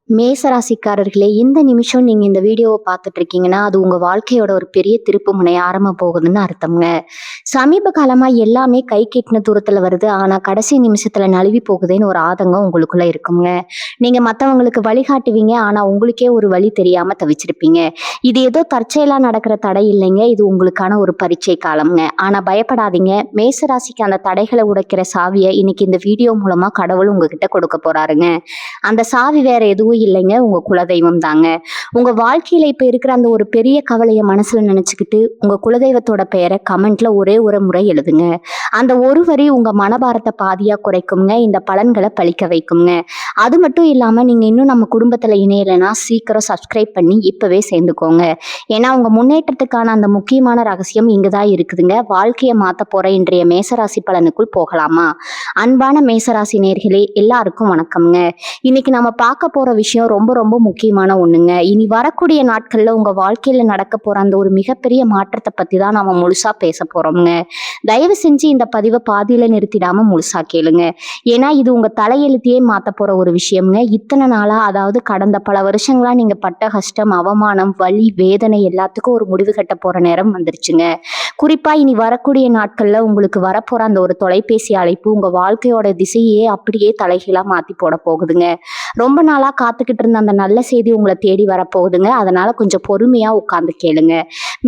மேசராசிக்காரர்களே, இந்த நிமிஷம் நீங்க இந்த வீடியோவை பார்த்துட்டு இருக்கீங்கன்னா, அது உங்க வாழ்க்கையோட ஒரு பெரிய திருப்பு முனை ஆரம்ப போகுதுன்னு அர்த்தம்ங்க. சமீப காலமா எல்லாமே கை கெட்டின தூரத்துல வருது. ஆனா கடைசி நிமிஷத்துல நழுவி போகுதேன்னு ஒரு ஆதங்கம் உங்களுக்குள்ள இருக்குங்க. நீங்க மத்தவங்களுக்கு வழிகாட்டுவீங்க. ஆனா உங்களுக்கே ஒரு வழி தெரியாம தவிச்சிருப்பீங்க. இது ஏதோ தற்செயலா நடக்கிற தடை இல்லைங்க. இது உங்களுக்கான ஒரு பரீட்சை காலம்ங்க. ஆனா பயப்படாதீங்க. மேசராசிக்கு அந்த தடைகளை உடைக்கிற சாவியை இன்னைக்கு இந்த வீடியோ மூலமா கடவுள் உங்ககிட்ட கொடுக்க போறாருங்க. அந்த சாவி வேற எதுவும் இல்லைங்க, உங்க குலதெய்வம் தாங்க. உங்க வாழ்க்கையில இப்ப இருக்கிற அந்த ஒரு பெரிய கவலைய மனசுல நினைச்சுக்கிட்டு உங்க குலதெய்வத்தோட பெயரை கமெண்ட்ல ஒரே ஒரு முறை எழுதுங்க. அந்த ஒரு வரி உங்க மனபாரத்தை பாதியா குறைக்குங்க. இந்த பலன்களை பழிக்க வைக்குங்க. அது மட்டும் இல்லாம நீங்க இன்னும் நம்ம குடும்பத்துல இணையலைன்னா சீக்கிரம் சப்ஸ்கிரைப் பண்ணி இப்பவே சேர்ந்துக்கோங்க. ஏன்னா உங்க முன்னேற்றத்துக்கான அந்த முக்கியமான ரகசியம் இங்கதான் இருக்குதுங்க. வாழ்க்கையை மாத்த போற இன்றைய மேசராசி பலனுக்குள் போகலாமா? அன்பான மேசராசி நேயர்களே, எல்லாருக்கும் வணக்கம்ங்க. இன்னைக்கு நம்ம பார்க்க போற விஷயம் ரொம்ப ரொம்ப முக்கியமான ஒண்ணுங்க. இனி வரக்கூடிய நாட்கள்ல உங்க வாழ்க்கையில நடக்க போற அந்த ஒரு மிகப்பெரிய மாற்றத்தை பத்தி தான் நாம முழுசா பேச போறோம்ங்க. தயவு செஞ்சு இந்த பதிவை பாதியில நிறுத்திடாம முழுசா கேளுங்க. ஏன்னா இது உங்க தலையெழுத்தையே மாத்த போற ஒரு விஷயம்ங்க. இத்தனை நாளா, அதாவது கடந்த பல வருஷங்களா நீங்க பட்ட கஷ்டம், அவமானம், வலி, வேதனை எல்லாத்துக்கும் ஒரு முடிவு கட்ட போற நேரம் வந்துருச்சுங்க. குறிப்பா இனி வரக்கூடிய நாட்கள்ல உங்களுக்கு வரப்போற அந்த ஒரு தொலைபேசி அழைப்பு உங்க வாழ்க்கையோட திசையே அப்படியே தலைகீழா மாத்தி போட போகுதுங்க. ரொம்ப நாளா காத்துக்கிட்டு இருந்த அந்த நல்ல செய்தி உங்களை தேடி வரப்போகுதுங்க. அதனால கொஞ்சம் பொறுமையா உட்கார்ந்து கேளுங்க.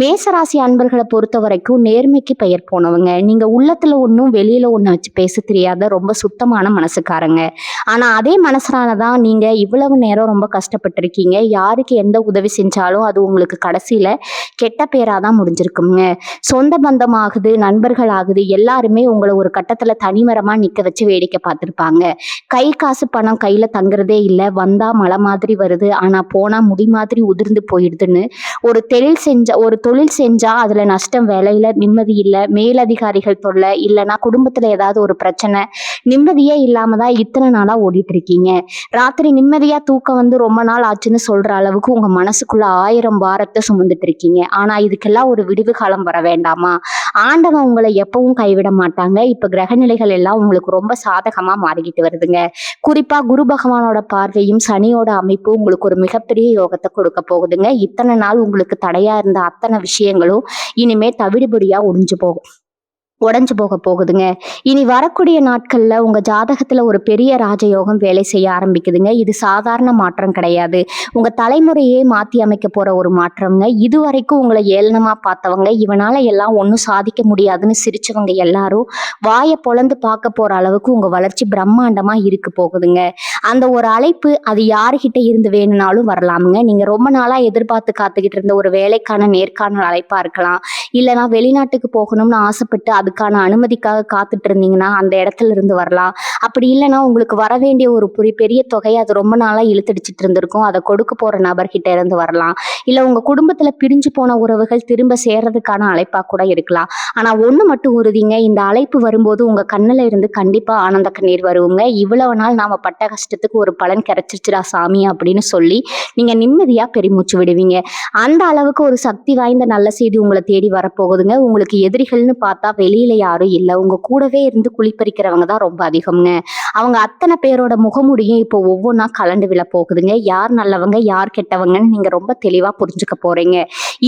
மேசராசி அன்பர்களை பொறுத்த வரைக்கும் நேர்மைக்கு பெயர் போனவங்க. நீங்க உள்ளத்துல ஒன்றும் வெளியில ஒண்ணு வச்சு பேச தெரியாத ரொம்ப சுத்தமான மனசுக்காரங்க. ஆனா அதே மனசுனாலதான் நீங்க இவ்வளவு நேரம் ரொம்ப கஷ்டப்பட்டிருக்கீங்க. யாருக்கு எந்த உதவி செஞ்சாலும் அது உங்களுக்கு கடைசியில கெட்ட பேராதான் முடிஞ்சிருக்குங்க. சொந்த பந்தம் ஆகுது, நண்பர்கள் ஆகுது, எல்லாருமே உங்களை ஒரு கட்டத்துல தனிமரமா நிக்க வச்சு வேடிக்கை பார்த்திருப்பாங்க. கை காசு பணம் கையில தங்குறதே இல்லை. வந்தா மலை மாதிரி வருது, ஆனா போனா முடி மாதிரி உதிர்ந்து போயிடுதுன்னு ஒரு தொழில் செஞ்சா அதுல நஷ்டம், வேலையில நிம்மதி இல்லை, மேலதிகாரிகள் தொல்லை, இல்லைன்னா குடும்பத்துல ஏதாவது ஒரு பிரச்சனை, நிம்மதியே இல்லாம தான் இத்தனை நாளா ஓடிட்டு இருக்கீங்க. ராத்திரி நிம்மதியா தூக்கம் வந்து ரொம்ப நாள் ஆச்சுன்னு சொல்ற அளவுக்கு உங்க மனசுக்குள்ள 1000 பாரத்தை சுமந்துட்டு இருக்கீங்க. ஆனா இதுக்கெல்லாம் ஒரு விடிவு காலம் வர வேண்டாமா? ஆண்டவன் உங்களை எப்பவும் கைவிட மாட்டாங்க. இப்ப கிரகநிலைகள் எல்லாம் உங்களுக்கு ரொம்ப சாதகமா மாறிக்கிட்டு வருதுங்க. குறிப்பா குரு பகவானோட பார்வையும் சனியோட அமைப்பு உங்களுக்கு ஒரு மிகப்பெரிய யோகத்தை கொடுக்க போகுதுங்க. இத்தனை நாள் உங்களுக்கு தடையா இருந்த அத்தனை விஷயங்களும் இனிமே தவிடுபடியா உடைஞ்சு போக போகுதுங்க. இனி வரக்கூடிய நாட்கள்ல உங்க ஜாதகத்துல ஒரு பெரிய ராஜயோகம் வேலை செய்ய ஆரம்பிக்குதுங்க. இது சாதாரண மாற்றம் கிடையாது. உங்க தலைமுறையே மாத்தி அமைக்க போற ஒரு மாற்றம்ங்க. இதுவரைக்கும் உங்களை ஏளனமா பார்த்தவங்க, இவனால எல்லாம் ஒன்றும் சாதிக்க முடியாதுன்னு சிரிச்சவங்க எல்லாரும் வாயை பொளந்து பார்க்க போற அளவுக்கு உங்க வளர்ச்சி பிரம்மாண்டமா இருக்கு போகுதுங்க. அந்த ஒரு அழைப்பு அது யாருகிட்ட இருந்து வேணும்னாலும் வரலாமுங்க. நீங்க ரொம்ப நாளா எதிர்பார்த்து காத்துக்கிட்டு இருந்த ஒரு வேலைக்கான நேர்காணல் அழைப்பா இருக்கலாம். இல்லைன்னா வெளிநாட்டுக்கு போகணும்னு ஆசைப்பட்டு அதுக்கான அனுமதிக்காக காத்துட்டு இருந்தீங்கன்னா அந்த இடத்துல இருந்து வரலாம். அப்படி இல்லைன்னா உங்களுக்கு வர வேண்டிய ஒரு பெரிய தொகை அது ரொம்ப நாளா இழுத்தடிச்சிட்டு இருந்திருக்கும். அதை கொடுக்க போற நபர்கிட்ட இருந்து வரலாம். இல்ல உங்க குடும்பத்துல பிரிஞ்சு போன உறவுகள் திரும்ப சேர்றதுக்கான அழைப்பா கூட இருக்கலாம். ஆனா ஒண்ணு மட்டும் உறுதிங்க, இந்த அழைப்பு வரும்போது உங்க கண்ணுல இருந்து கண்டிப்பா ஆனந்த கண்ணீர் வருவங்க. இவ்வளவு நாள் நாம பட்ட கஷ்டத்துக்கு ஒரு பலன் கிடைச்சிருச்சுடா சாமி அப்படின்னு சொல்லி நீங்க நிம்மதியா பெருமூச்சு விடுவீங்க. அந்த அளவுக்கு ஒரு சக்தி வாய்ந்த நல்ல செய்தி உங்களை தேடி வரப்போகுதுங்க. உங்களுக்கு எதிரிகள்னு பார்த்தா வெளியில யாரும் இல்லை. உங்க கூடவே இருந்து குளிப்பறிக்கிறவங்க தான் ரொம்ப அதிகம்ங்க. அவங்க அத்தனை பேரோட முகமுடியும் இப்போ ஒவ்வொன்றா கலண்டு விழ போகுதுங்க. யார் நல்லவங்க யார் கெட்டவங்கன்னு நீங்க ரொம்ப தெளிவா புரிஞ்சுக்க போறீங்க.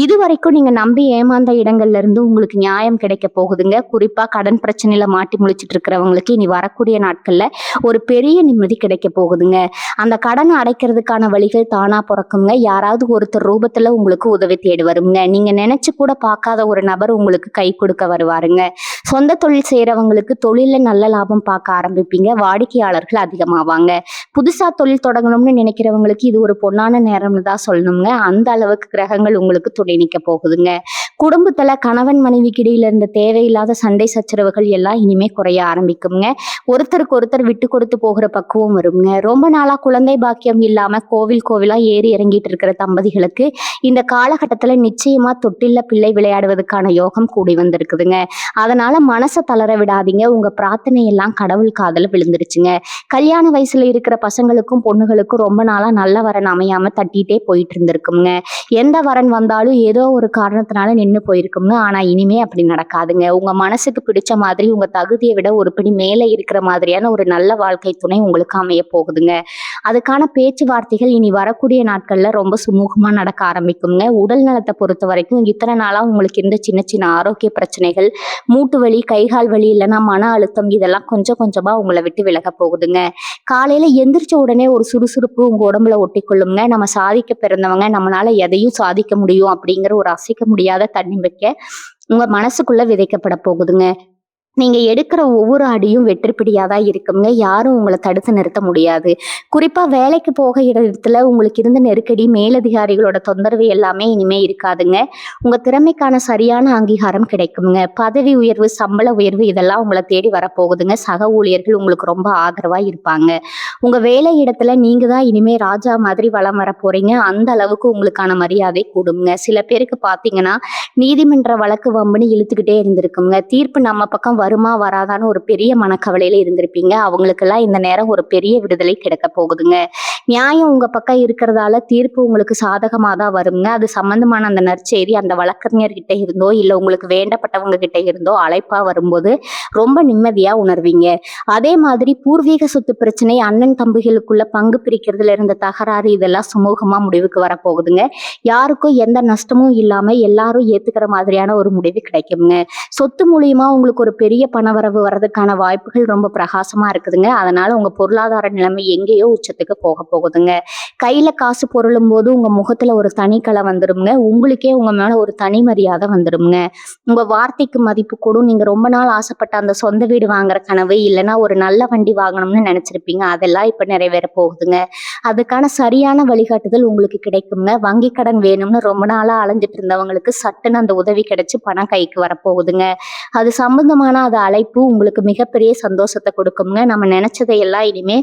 இது வரைக்கும் நீங்க நம்பி ஏமாந்த இடங்கள்ல இருந்து உங்களுக்கு நியாயம் கிடைக்க போகுதுங்க. குறிப்பா கடன் பிரச்சனையில மாட்டி முழிச்சிட்டு இருக்கிறவங்களுக்கு இனி வரக்கூடிய நாட்கள்ல ஒரு பெரிய நிம்மதி கிடைக்க போகுதுங்க. அந்த கடனை அடைக்கிறதுக்கான வழிகள் தானா பிறக்குங்க. யாராவது ஒருத்தர் ரூபத்துல உங்களுக்கு உதவி தேடி வருங்க. நீங்க நினைச்சு கூட பார்க்காத ஒரு நபர் உங்களுக்கு கை கொடுக்க வருவாருங்க. சொந்த தொழில் செய்யறவங்களுக்கு தொழில நல்ல லாபம் பார்க்க ஆரம்பிப்பீங்க. வாடிக்கையாளர்கள் அதிகமாவாங்க. புதுசா தொழில் தொடங்கணும்னு நினைக்கிறவங்களுக்கு இது ஒரு பொன்னான நேரம்னு தான் சொல்லணுங்க. அந்த அளவுக்கு கிரகங்கள் உங்களுக்கு துணை நிற்க போகுதுங்க. குடும்பத்துல கணவன் மனைவிக்கு இடையில இருந்த தேவையில்லாத சண்டை சச்சரவுகள் எல்லாம் இனிமே குறைய ஆரம்பிக்குங்க. ஒருத்தருக்கு ஒருத்தர் விட்டு கொடுத்து போகிற பக்குவம் வருங்க. ரொம்ப நாளா குழந்தை பாக்கியம் இல்லாம கோவிலா ஏறி இறங்கிட்டு இருக்கிற தம்பதிகளுக்கு இந்த காலகட்டத்துல நிச்சயமா தொட்டில்ல பிள்ளை விளையாடுவதற்கான யோகம் கூடி வந்திருக்குதுங்க. அதனால மனசை தளர விடாதீங்க. உங்க பிரார்த்தனை எல்லாம் கடவுள் காதல விழுந்துருச்சுங்க. கல்யாண வயசுல இருக்கிற பசங்களுக்கும் பொண்ணுகளுக்கும் ரொம்ப நாளா நல்ல வரன் அமையாம தட்டிட்டே போயிட்டு இருந்திருக்குங்க. எந்த வரன் வந்தாலும் ஏதோ ஒரு காரணத்தினால நின்னு போயிருக்குங்க. ஆனா இனிமே அப்படி நடக்காதுங்க. உங்க மனசுக்கு பிடிச்ச மாதிரி உங்க தகுதிய விட ஒரு படி மேல இருக்கிற மாதிரியான ஒரு நல்ல வாழ்க்கை துணை உங்களுக்கு அமைய போகுதுங்க. அதுக்கான பேச்சுவார்த்தைகள் இனி வரக்கூடிய நாட்கள்ல ரொம்ப சுமூகமா நடக்க ஆரம்பிக்குங்க. உடல் நலத்த பொறுத்தவரைக்கும் இத்தன நாளா உங்களுக்கு இருந்த சின்ன சின்ன ஆரோக்கிய பிரச்சனைகள், மூட்டு வலி, கை கால் வலி இல்லன்னா மன அழுத்தம் இதெல்லாம் கொஞ்சம் கொஞ்சமா உங்கள விட்டு விலகப் போகுதுங்க. காலையில எந்திரிச்ச உடனே ஒரு சுறுசுறுப்பு உங்க உடம்புல ஒட்டிக்கொள்ளுங்க. நம்ம சாதிக்க பிறந்தவங்க, நம்மளால எதையும் சாதிக்க முடியும் அப்படிங்கிற ஒரு அசைக்க முடியாத தன்னம்பிக்கை உங்க மனசுக்குள்ள விதைக்கப்பட போகுதுங்க. நீங்க எடுக்கிற ஒவ்வொரு அடியும் வெற்றி பிடியா தான் இருக்குங்க. யாரும் உங்கள தடுத்து நிறுத்த முடியாது. குறிப்பா வேலைக்கு போக இடத்துல உங்களுக்கு இருந்த நெருக்கடி, மேலதிகாரிகளோட தொந்தரவு எல்லாமே இனிமே இருக்காதுங்க. உங்க திறமைக்கான சரியான அங்கீகாரம் கிடைக்குங்க. பதவி உயர்வு, சம்பள உயர்வு இதெல்லாம் உங்கள தேடி வரப்போகுதுங்க. சக ஊழியர்கள் உங்களுக்கு ரொம்ப ஆதரவா இருப்பாங்க. உங்க வேலை இடத்துல நீங்க தான் இனிமே ராஜா மாதிரி வலம் வர போறீங்க. அந்த அளவுக்கு உங்களுக்கான மரியாதை கூடுங்க. சில பேருக்கு பார்த்தீங்கன்னா, நீதிமன்ற வழக்கு வம்புன்னு இழுத்துக்கிட்டே இருந்திருக்குங்க. தீர்ப்பு நம்ம பக்கம் வருமா வராதான்னு ஒரு பெரிய மனக்கவலையில இருந்திருப்பீங்க. அவங்களுக்கெல்லாம் இந்த நேரம் ஒரு பெரிய விடுதலை கிடைக்க போகுதுங்க. நியாயம் உங்க பக்கம் இருக்கிறதால தீர்ப்பு உங்களுக்கு சாதகமா தான் வருங்க. அது சம்பந்தமான அந்த நற்செய்தி அந்த வழக்கறிஞர் கிட்ட இருந்தோ இல்ல உங்களுக்கு வேண்டப்பட்டவங்க கிட்ட இருந்தோ அழைப்பா வரும்போது ரொம்ப நிம்மதியா உணர்வீங்க. அதே மாதிரி பூர்வீக சொத்து பிரச்சனை, அண்ணன் தம்பிகளுக்குள்ள பங்கு பிரிக்கிறதுல இருந்த தகராறு இதெல்லாம் சுமூகமா முடிவுக்கு வரப்போகுதுங்க. யாருக்கும் எந்த நஷ்டமும் இல்லாம எல்லாரும் ஏத்துக்கிற மாதிரியான ஒரு முடிவு கிடைக்குங்க. சொத்து மூலியமா உங்களுக்கு ஒரு பெரிய பணவரவு வர்றதுக்கான வாய்ப்புகள் ரொம்ப பிரகாசமா இருக்குதுங்க. அதனால உங்க பொருளாதார நிலைமை எங்கேயோ உச்சத்துக்கு போகுதுங்க. கையில காசு பொருளும் போது உங்க முகத்துல ஒரு தனி கலை வந்துருங்க. உங்களுக்கே உங்க மேல ஒரு தனி மரியாதை வந்துருங்க. உங்க வார்த்தைக்கு மதிப்பு கூடும். நீங்க ரொம்ப நாள் ஆசைப்பட்ட அந்த சொந்த வீடு வாங்குற கனவு இல்லைன்னா ஒரு நல்ல வண்டி வாங்கணும்னு நினைச்சிருப்பீங்க. அதெல்லாம் இப்ப நிறைவேற போகுதுங்க. அதுக்கான சரியான வழிகாட்டுதல் உங்களுக்கு கிடைக்குங்க. வங்கி கடன் வேணும்னு ரொம்ப நாளா அலைஞ்சிட்டு இருந்தவங்களுக்கு சட்டுன்னு அந்த உதவி கிடைச்சு பணம் கைக்கு வரப்போகுதுங்க. அது சம்பந்தமான அது அழைப்பு உங்களுக்கு மிகப்பெரிய சந்தோஷத்தை கொடுக்குங்க. நம்ம நினைச்சதையெல்லாம் இனிமே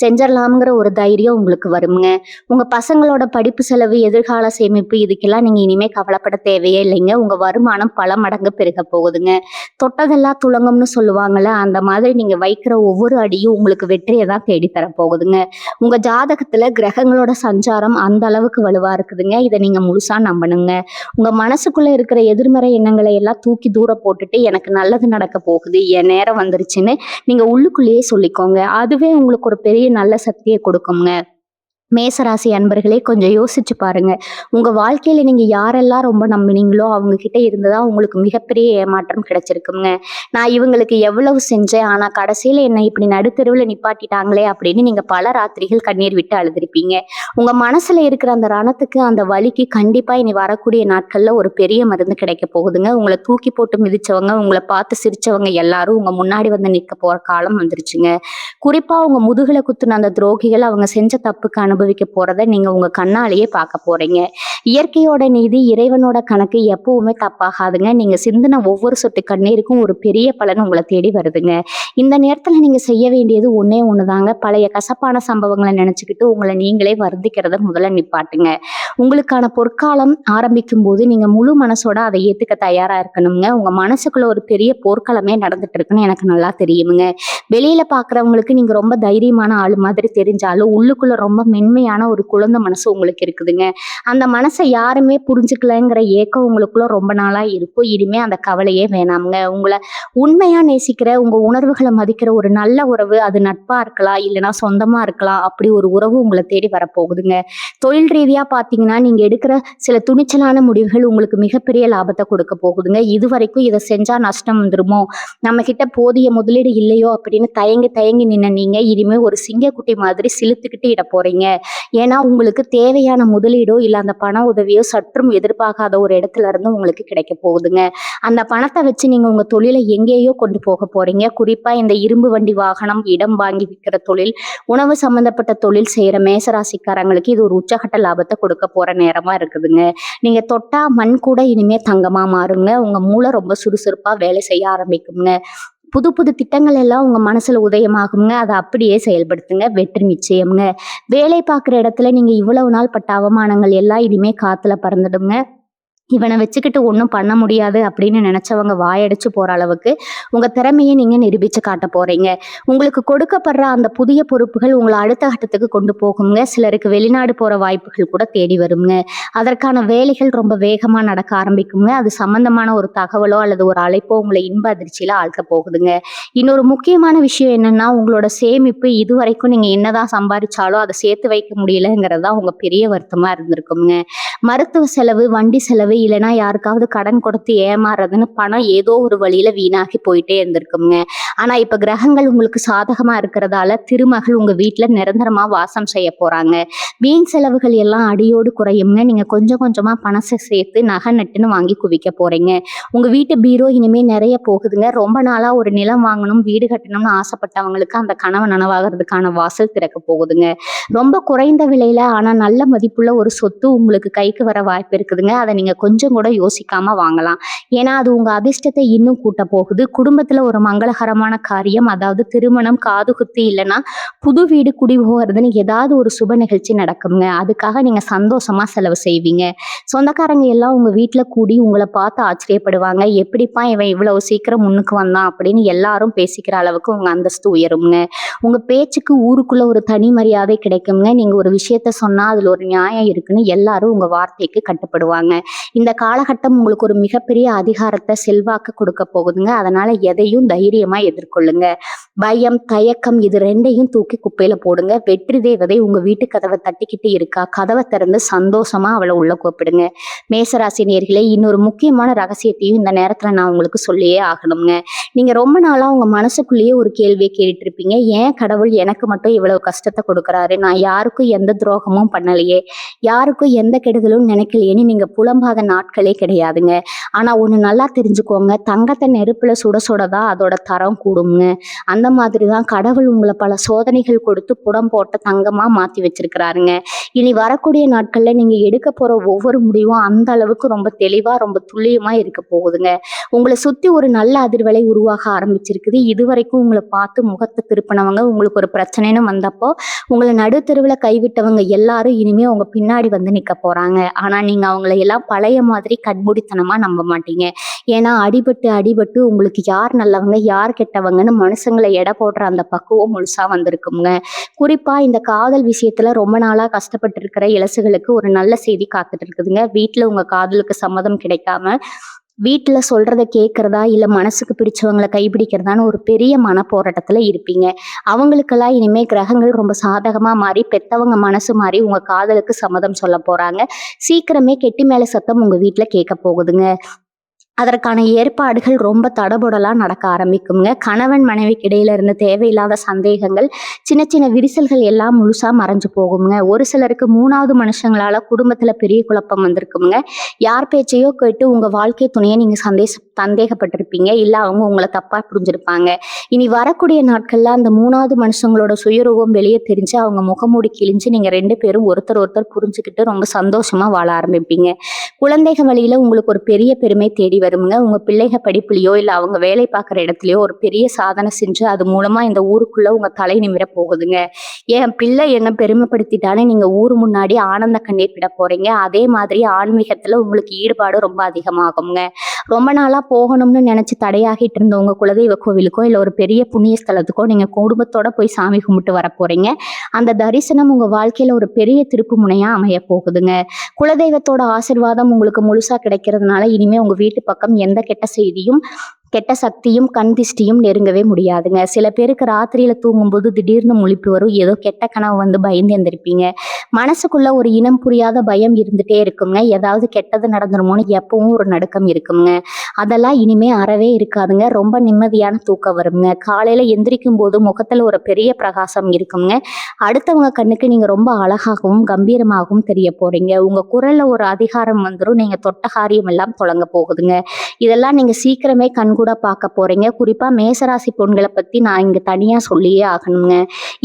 செஞ்சிடலாம்ங்கிற ஒரு தைரியம் உங்களுக்கு வருங்க. உங்க பசங்களோட படிப்பு செலவு, எதிர்கால சேமிப்பு இதுக்கெல்லாம் நீங்க இனிமே கவலைப்பட தேவையே இல்லைங்க. உங்க வருமானம் பல மடங்கு பெருக போகுதுங்க. தொட்டதெல்லாம் துலங்கும்னு சொல்லுவாங்கல்ல, அந்த மாதிரி நீங்க வைக்கிற ஒவ்வொரு அடியும் உங்களுக்கு வெற்றியை தான் தேடி தர போகுதுங்க. உங்க ஜாதகத்துல கிரகங்களோட சஞ்சாரம் அந்த அளவுக்கு வலுவா இருக்குதுங்க. இதை நீங்க முழுசா நம்பணுங்க. உங்க மனசுக்குள்ள இருக்கிற எதிர்மறை எண்ணங்களை எல்லாம் தூக்கி தூர போட்டுட்டு எனக்கு நல்லது நடக்க போகுது, என் நேரம் வந்துருச்சுன்னு நீங்க உள்ளுக்குள்ளேயே சொல்லிக்கோங்க. அதுவே உங்களுக்கு ஒரு பெரிய நல்ல சக்தியை கொடுக்குங்க. மேசராசி அன்பர்களே கொஞ்சம் யோசிச்சு பாருங்க. உங்க வாழ்க்கையில நீங்க யாரெல்லாம் ரொம்ப நம்பினீங்களோ அவங்க கிட்ட இருந்துதான் உங்களுக்கு மிகப்பெரிய ஏமாற்றம் கிடைச்சிருக்குங்க. நான் இவங்களுக்கு எவ்வளவு செஞ்சேன், ஆனா கடைசியில என்னை இப்படி நடுத்தெருவுல நிப்பாட்டிட்டாங்களே அப்படின்னு நீங்க பல ராத்திரிகள் கண்ணீர் விட்டு அழுதுருப்பீங்க. உங்க மனசுல இருக்கிற அந்த ரணத்துக்கு, அந்த வலிக்கு கண்டிப்பா இனி வரக்கூடிய நாட்கள்ல ஒரு பெரிய மருந்து கிடைக்க போகுதுங்க. உங்களை தூக்கி போட்டு மிதிச்சவங்க, உங்களை பார்த்து சிரிச்சவங்க எல்லாரும் உங்க முன்னாடி வந்து நிற்க போற காலம் வந்துருச்சுங்க. குறிப்பா உங்க முதுகுல குத்துன அந்த துரோகிகள் அவங்க செஞ்ச தப்புக்கு அனுபவிக்க போறத நீங்க உங்க கண்ணாலேயே பார்க்க போறீங்க. இயற்கையோட நீதி, இறைவனோட கணக்கு எப்பவுமே தப்பாகாதுங்க. நீங்க சிந்தின ஒவ்வொரு சொட்டு கண்ணீருக்கும் ஒரு பெரிய பலன் உங்களை தேடி வருதுங்க. இந்த நேரத்துல நீங்க செய்ய வேண்டியது ஒண்ணே ஒண்ணுதாங்க. பழைய கசப்பான சம்பவங்களை நினைச்சுக்கிட்டு உங்களை நீங்களே வருந்திக்கிறத முதல்ல நிப்பாட்டுங்க. உங்களுக்கான பொற்காலம் ஆரம்பிக்கும் போது நீங்க முழு மனசோட அதை ஏத்துக்க தயாரா இருக்கணுங்க. உங்க மனசுக்குள்ள ஒரு பெரிய போர்க்களமே நடந்துட்டு இருக்குன்னு எனக்கு நல்லா தெரியுமுங்க. வெளியில பாக்குறவங்களுக்கு நீங்க ரொம்ப தைரியமான ஆளு மாதிரி தெரிஞ்சாலும் உள்ளுக்குள்ள ரொம்ப மென்மையான ஒரு குழந்தை மனசு உங்களுக்கு இருக்குதுங்க. அந்த மனசை யாருமே புரிஞ்சுக்கலங்கிற ஏக்கம் உங்களுக்குள்ள ரொம்ப நாளா இருக்கும். இனிமே அந்த கவலையே வேணாமுங்க. உங்களை உண்மையா நேசிக்கிற, உங்க உணர்வுகளை மதிக்கிற ஒரு நல்ல உறவு, அது நட்பா இருக்கலாம் இல்லைன்னா சொந்தமா இருக்கலாம், அப்படி ஒரு உறவு உங்களை தேடி வரப்போகுதுங்க. தொழில் ரீதியா பாத்தீங்கன்னா நீங்க எடுக்கிற சில துணிச்சலான முடிவுகள் உங்களுக்கு மிகப்பெரிய லாபத்தை கொடுக்க போகுதுங்க. இது வரைக்கும் இதை செஞ்சா நஷ்டம் வந்துருமோ, நம்ம கிட்ட போதிய முதலீடு இல்லையோ அப்படின்னு தயங்கி தயங்கி நின்ன நீங்க இனிமே ஒரு சிங்கக்குட்டி மாதிரி சிலுத்துக்கிட்டு இட போறீங்க. ஏன்னா உங்களுக்கு தேவையான முதலீடோ இல்ல அந்த பண உதவியோ சற்றும் எதிர்பார்க்காத ஒரு இடத்துல இருந்து உங்களுக்கு கிடைக்க போகுதுங்க. அந்த பணத்தை வச்சு நீங்க உங்க தொழிலை எங்கேயோ கொண்டு போக போறீங்க. குறிப்பா இந்த இரும்பு வண்டி வாகனம், இடம் வாங்கி விற்கிற தொழில், உணவு சம்பந்தப்பட்ட தொழில் செய்யற மேசராசிக்காரங்களுக்கு இது ஒரு உச்சகட்ட லாபத்தை கொடுக்க போற நேரமா இருக்குதுங்க. நீங்க தொட்டா மண் கூட இனிமே தங்கமா மாறுங்க. உங்க மூளை ரொம்ப சுறுசுறுப்பா வேலை செய்ய ஆரம்பிக்குங்க. புது புது திட்டங்கள் எல்லாம் உங்க மனசுல உதயமாகுங்க. அதை அப்படியே செயல்படுத்துங்க. வெற்றி நிச்சயம்ங்க. வேலை பார்க்குற இடத்துல நீங்க இவ்வளவு நாள் பட்ட அவமானங்கள் எல்லாம் இனிமே காத்துல பறந்துடுங்க. இவனை வச்சுக்கிட்டு ஒன்றும் பண்ண முடியாது அப்படின்னு நினைச்சவங்க வாயடிச்சு போற அளவுக்கு உங்க திறமையை நீங்க நிரூபிச்சு காட்ட போறீங்க. உங்களுக்கு கொடுக்கப்படுற அந்த புதிய பொறுப்புகள் உங்களை அடுத்த கட்டத்துக்கு கொண்டு போகுங்க. சிலருக்கு வெளிநாடு போற வாய்ப்புகள் கூட தேடி வருங்க. அதற்கான வேலைகள் ரொம்ப வேகமா நடக்க ஆரம்பிக்குங்க. அது சம்பந்தமான ஒரு தகவலோ அல்லது ஒரு அழைப்போ உங்களை இன்ப அதிர்ச்சியில ஆழ்த்த போகுதுங்க. இன்னொரு முக்கியமான விஷயம் என்னன்னா, உங்களோட சேமிப்பு இதுவரைக்கும் நீங்க என்னதான் சம்பாதிச்சாலும் அதை சேர்த்து வைக்க முடியலங்கிறது தான் உங்க பெரிய வருத்தமா இருந்திருக்குங்க. மருத்துவ செலவு, வண்டி செலவு, இல்லைன்னா யாருக்காவது கடன் கொடுத்து ஏமாறுறதுன்னு பணம் ஏதோ ஒரு வழியில வீணாகி போயிட்டே இருந்திருக்குங்க. ஆனா இப்ப கிரகங்கள் உங்களுக்கு சாதகமா இருக்கிறதால திருமகள் உங்க வீட்டுல நிரந்தரமா வாசம் செய்ய போறாங்க. வீண் செலவுகள் எல்லாம் அடியோடு குறையுங்க. நீங்க கொஞ்சம் கொஞ்சமா பணத்தை சேர்த்து நகை நட்டுன்னு வாங்கி குவிக்க போறீங்க. உங்க வீட்டு பீரோ இனிமே நிறைய போகுதுங்க. ரொம்ப நாளா ஒரு நிலம் வாங்கணும், வீடு கட்டணும்னு ஆசைப்பட்டவங்களுக்கு அந்த கனவு நனவாகிறதுக்கான வாசல் திறக்க போகுதுங்க. ரொம்ப குறைந்த விலையில ஆனா நல்ல மதிப்புள்ள ஒரு சொத்து உங்களுக்கு கைக்கு வர வாய்ப்பு இருக்குதுங்க. அதை நீங்க கொஞ்சம் கூட யோசிக்காம வாங்கலாம். ஏன்னா அது உங்க அதிர்ஷ்டத்தை இன்னும் கூட்ட போகுது. குடும்பத்துல ஒரு மங்களகரமான காரியம், அதாவது திருமணம், காதுகுத்து, இல்லைன்னா புது வீடு குடி போகிறதுன்னு ஏதாவது ஒரு சுப நிகழ்ச்சி நடக்குங்க. அதுக்காக நீங்க சந்தோஷமா செலவு செய்வீங்க. சொந்தக்காரங்க எல்லாம் உங்க வீட்டுல கூடி உங்களை பார்த்து ஆச்சரியப்படுவாங்க. எப்படிப்பா இவன் இவ்வளவு சீக்கிரம் முன்னுக்கு வந்தான் அப்படின்னு எல்லாரும் பேசிக்கிற அளவுக்கு உங்க அந்தஸ்து உயருங்க. உங்க பேச்சுக்கு ஊருக்குள்ள ஒரு தனி மரியாதை கிடைக்குங்க. நீங்க ஒரு விஷயத்த சொன்னா அதுல ஒரு நியாயம் இருக்குன்னு எல்லாரும் உங்க வார்த்தைக்கு கட்டுப்படுவாங்க. இந்த காலகட்டம் உங்களுக்கு ஒரு மிகப்பெரிய அதிகாரத்தை, செல்வாக்கு கொடுக்க போகுதுங்க. அதனால எதையும் தைரியமா எதிர்கொள்ளுங்க. பயம், தயக்கம் இது ரெண்டையும் தூக்கி குப்பையில போடுங்க. வெற்றி தேவதை உங்க வீட்டு கதவை தட்டிக்கிட்டு இருக்கா. கதவை திறந்து சந்தோஷமா அவளை உள்ள கூப்பிடுங்க. மேசராசி நேயர்களே, இன்னொரு முக்கியமான ரகசியத்தையும் இந்த நேரத்துல நான் உங்களுக்கு சொல்லியே ஆகணுங்க. நீங்க ரொம்ப நாளா உங்க மனசுக்குள்ளேயே ஒரு கேள்வியை கேட்டுட்டு இருப்பீங்க. ஏன் கடவுள் எனக்கு மட்டும் இவ்வளவு கஷ்டத்தை கொடுக்குறாரு? நான் யாருக்கும் எந்த துரோகமும் பண்ணலையே, யாருக்கும் எந்த கெடுதலும் நினைக்கலையேன்னு நீங்க புலம்பாத நாட்களே கிடையாதுங்க. ஆனா ஒண்ணு நல்லா தெரிஞ்சுக்கோங்க, தங்கத்தை நெருப்புல சுட சுடதான் அதோட தரம் கூடுங்க. அந்த மாதிரிதான் கடவுள் உங்களை பல சோதனைகள் கொடுத்து புடம் போட்ட தங்கமா மாத்தி வச்சிருக்கிறாருங்க. இனி வரக்கூடிய நாட்கள்ல நீங்க எடுக்க போற ஒவ்வொரு முடிவும் அந்த அளவுக்கு ரொம்ப தெளிவா, ரொம்ப துல்லியமா இருக்க போகுதுங்க. உங்களை சுத்தி ஒரு நல்ல அதிர்வலை உருவாக ஆரம்பிச்சிருக்குது. இதுவரைக்கும் உங்களை பார்த்து முகத்தை திருப்பினவங்க, உங்களுக்கு ஒரு பிரச்சனைன்னு வந்தப்போ உங்களை நடுத்தெருவுல கைவிட்டவங்க எல்லாரும் இனிமே உங்க பின்னாடி வந்து நிக்க போறாங்க. ஆனா நீங்க அவங்கள எல்லாம் பழைய மாதிரி கண்மூடித்தனமா நம்ப மாட்டீங்க. ஏன்னா அடிபட்டு அடிபட்டு உங்களுக்கு யார் நல்லவங்க யார் கெட்டவங்கன்னு மனுஷங்களை எடை போடுற அந்த பக்குவம் முழுசா வந்திருக்குங்க. குறிப்பா இந்த காதல் விஷயத்துல ரொம்ப நாளா கஷ்டப்பட்டு இருக்கிற இளசுகளுக்கு ஒரு நல்ல செய்தி காத்துட்டு இருக்குதுங்க. வீட்டுல உங்க காதலுக்கு சம்மதம் கிடைக்காம வீட்டுல சொல்றத கேட்கறதா இல்ல மனசுக்கு பிடிச்சவங்களை கைப்பிடிக்கிறதான்னு ஒரு பெரிய மன போராட்டத்துல இருப்பீங்க. அவங்களுக்கெல்லாம் இனிமே கிரகங்கள் ரொம்ப சாதகமா மாறி பெத்தவங்க மனசு மாறி உங்க காதலுக்கு சம்மதம் சொல்ல போறாங்க. சீக்கிரமே கெட்டி மேல சத்தம் உங்க வீட்டுல கேட்க போகுதுங்க. அதற்கான ஏற்பாடுகள் ரொம்ப தடபுடலா நடக்க ஆரம்பிக்குங்க. கணவன் மனைவிக்கு இடையில இருந்த தேவையில்லாத சந்தேகங்கள், சின்ன சின்ன விரிசல்கள் எல்லாம் முழுசா மறைஞ்சு போகுங்க. ஒரு சிலருக்கு 3வது மனுஷங்களால குடும்பத்துல பெரிய குழப்பம் வந்திருக்குங்க. யார் பேச்சையோ கேட்டு உங்க வாழ்க்கை துணையை நீங்க சந்தேகப்பட்டிருப்பீங்க. இல்ல அவங்க உங்களை தப்பா புரிஞ்சிருப்பாங்க. இனி வரக்கூடிய நாட்கள்ல அந்த 3வது மனுஷங்களோட சுயரூபம் வெளியே தெரிஞ்சு அவங்க முகமூடி கிழிஞ்சு நீங்க 2 பேரும் ஒருத்தர் ஒருத்தர் புரிஞ்சுக்கிட்டு ரொம்ப சந்தோஷமா வாழ ஆரம்பிப்பீங்க. குழந்தைகள் வழியில உங்களுக்கு ஒரு பெரிய பெருமை தேடி வருங்க. உங்க பிள்ளைங்க படிப்புலையோ இல்ல அவங்க வேலை பார்க்குற இடத்துலயோ ஒரு பெரிய சாதனை செஞ்சு அது மூலமா இந்த ஊருக்குள்ள உங்க தலை நிமிர போகுதுங்க. என் பிள்ளை என்ன பெருமைப்படுத்திட்டானே நீங்க ஊர் முன்னாடி ஆனந்த கண்ணீர் விட போறீங்க. அதே மாதிரி ஆன்மீகத்துல உங்களுக்கு ஈடுபாடு ரொம்ப அதிகமாகுங்க. ரொம்ப நாளா போகணும்னு நினைச்சு தடையாகிட்டு இருந்த உங்க குலதெய்வ கோவிலுக்கோ இல்ல ஒரு பெரிய புண்ணிய ஸ்தலத்துக்கோ நீங்க குடும்பத்தோட போய் சாமி கும்பிட்டு வர போறீங்க. அந்த தரிசனம் உங்க வாழ்க்கையில ஒரு பெரிய திருப்பு முனையா அமைய போகுதுங்க. குலதெய்வத்தோட ஆசீர்வாதம் உங்களுக்கு முழுசா கிடைக்கிறதுனால இனிமே உங்க வீட்டு பக்கம் எந்த கெட்ட சக்தியும் கண் திஷ்டியும் நெருங்கவே முடியாதுங்க. சில பேருக்கு ராத்திரியில தூங்கும்போது திடீர்னு முழிப்பு வரும். ஏதோ கெட்ட கனவு வந்து பயந்து எந்திருப்பீங்க. மனசுக்குள்ள ஒரு இனம் புரியாத பயம் இருந்துட்டே இருக்குங்க. ஏதாவது கெட்டது நடந்துருமோன்னு எப்பவும் ஒரு நடுக்கம் இருக்குங்க. அதெல்லாம் இனிமே அறவே இருக்காதுங்க. ரொம்ப நிம்மதியான தூக்கம் வருங்க. காலையில எந்திரிக்கும் போது முகத்துல ஒரு பெரிய பிரகாசம் இருக்குங்க. அடுத்தவங்க கண்ணுக்கு நீங்க ரொம்ப அழகாகவும் கம்பீரமாகவும் தெரிய போறீங்க. உங்க குரல்ல ஒரு அதிகாரம் வந்துடும். நீங்க தொட்ட காரியம் எல்லாம் தொடங்க போகுதுங்க. இதெல்லாம் நீங்க சீக்கிரமே கண்கூட பார்க்க போறீங்க. குறிப்பா மேசராசி பொண்களை பத்தி நான் இங்க தனியா சொல்லியே ஆகணுங்க.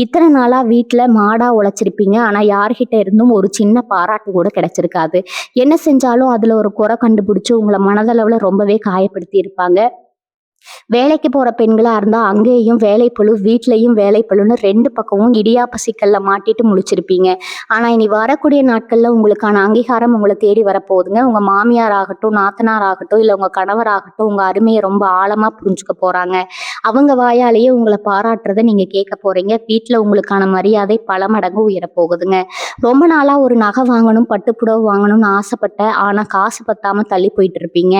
இத்தனை நாளா வீட்டுல மாடா உழைச்சிருப்பீங்க. ஆனா யார்கிட்ட இருந்தும் ஒரு சின்ன பாராட்டு கூட கிடைச்சிருக்காது. என்ன செஞ்சாலும் அதுல ஒரு குறை கண்டுபிடிச்சு உங்களை மனதளவுல ரொம்பவே காயப்படுத்தி இருப்பாங்க. வேலைக்கு போற பெண்களா இருந்தா அங்கேயும் வேலைப்பளு, வீட்லயும் வேலைப்பளுன்னு 2 பக்கமும் இடியாப்ப சிக்கல்ல மாட்டிட்டு முழிச்சிருப்பீங்க. ஆனா இனி வரக்கூடிய நாட்கள்ல உங்களுக்கான அங்கீகாரம் உங்கள தேடி வரப்போகுதுங்க. உங்க மாமியார் ஆகட்டும், நாத்தனார் ஆகட்டும், இல்ல உங்க கணவர் ஆகட்டும், உங்க அருமைய ரொம்ப ஆழமா புரிஞ்சுக்க போறாங்க. அவங்க வாயாலேயே உங்கள பாராட்டுறத நீங்க கேட்க போறீங்க. வீட்ல உங்களுக்கான மரியாதை பல மடங்கு உயரப் போகுதுங்க. ரொம்ப நாளா ஒரு நகை வாங்கணும், பட்டு புடவை வாங்கணும்னு ஆசைப்பட்டேன். ஆனா காசு பத்தாம தள்ளி போயிட்டு இருப்பீங்க.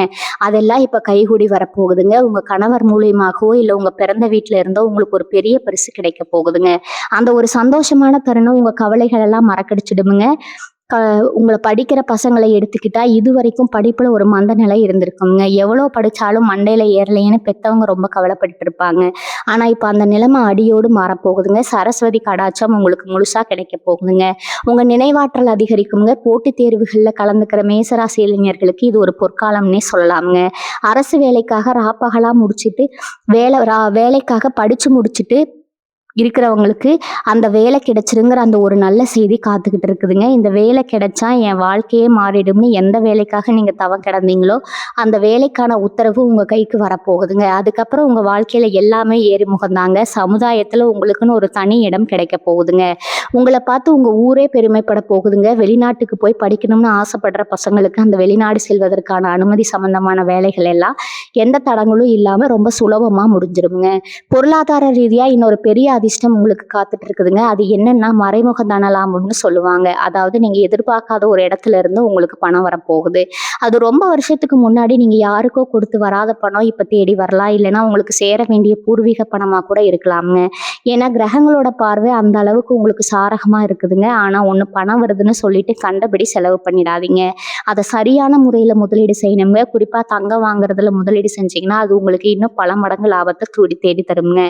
அதெல்லாம் இப்ப கைகூடி வரப்போகுதுங்க. உங்க கணவர் மூலியமாகவோ, இல்ல உங்க பிறந்த வீட்ல இருந்தோ உங்களுக்கு ஒரு பெரிய பரிசு கிடைக்க போகுதுங்க. அந்த ஒரு சந்தோஷமான தருணம் உங்க கவலைகள் எல்லாம் மறக்கடிச்சிடுமுங்க. க உங்கள படிக்கிற பசங்கள எடுத்துக்கிட்டா, இதுவரைக்கும் படிப்புல ஒரு மந்த நிலை இருந்திருக்குங்க. எவ்வளோ படிச்சாலும் மண்டையில ஏறலையேன்னு பெத்தவங்க ரொம்ப கவலைப்பட்டுட்டு இருப்பாங்க. ஆனா, இப்ப அந்த நிலைமை அடியோடு மாறப்போகுதுங்க. சரஸ்வதி கடாட்சம் உங்களுக்கு முழுசா கிடைக்க போகுதுங்க. உங்க நினைவாற்றல் அதிகரிக்குங்க. போட்டித் தேர்வுகள்ல கலந்துக்கிற மேசராசி இளைஞர்களுக்கு இது ஒரு பொற்காலம்னே சொல்லலாம்ங்க. அரசு வேலைக்காக ராப்பகலா முடிச்சுட்டு, வேலைக்காக படிச்சு முடிச்சுட்டு இருக்கிறவங்களுக்கு அந்த வேலை கிடைச்சிருங்கிற அந்த ஒரு நல்ல செய்தி காத்துக்கிட்டு இருக்குதுங்க. இந்த வேலை கிடைச்சா என் வாழ்க்கையே மாறிடும்னு எந்த வேலைக்காக நீங்க தவம் கிடந்தீங்களோ, அந்த வேலைக்கான உத்தரவு உங்க கைக்கு வரப்போகுதுங்க. அதுக்கப்புறம் உங்க வாழ்க்கையில எல்லாமே ஏறுமுகம்தாங்க. சமுதாயத்துல உங்களுக்குன்னு ஒரு தனி இடம் கிடைக்க போகுதுங்க. உங்கள பார்த்து உங்க ஊரே பெருமைப்பட போகுதுங்க. வெளிநாட்டுக்கு போய் படிக்கணும்னு ஆசைப்படுற பசங்களுக்கு அந்த வெளிநாடு செல்வதற்கான அனுமதி சம்பந்தமான வேலைகள் எல்லாம் எந்த தடங்களும் இல்லாம ரொம்ப சுலபமா முடிஞ்சிருங்க. பொருளாதார ரீதியா இன்னொரு பெரிய அதிர்ஷ்டம் உங்களுக்கு காத்துட்டு இருக்குதுங்க. அது என்னன்னா மறைமுக தனலாபம்னு சொல்லுவாங்க. அதாவது நீங்க எதிர்பார்க்காத ஒரு இடத்துல இருந்து உங்களுக்கு பணம் வரப்போகுது. அது ரொம்ப வருஷத்துக்கு முன்னாடி நீங்க யாருக்கோ கொடுத்து வராத பணம் இப்ப தேடி வரலாம். இல்லைன்னா உங்களுக்கு சேர வேண்டிய பூர்வீக பணமா கூட இருக்கலாம்ங்க. ஏன்னா கிரகங்களோட பார்வை அந்த அளவுக்கு உங்களுக்கு சாரகமா இருக்குதுங்க. ஆனா ஒண்ணு பணம் வருதுன்னு சொல்லிட்டு கண்டபடி செலவு பண்ணிடாதீங்க. அதை சரியான முறையில முதலீடு செய்யணுங்க. குறிப்பா தங்கம் வாங்குறதுல முதலீடு செஞ்சீங்கன்னா அது உங்களுக்கு இன்னும் பல மடங்கு லாபத்தை தேடி தருங்க.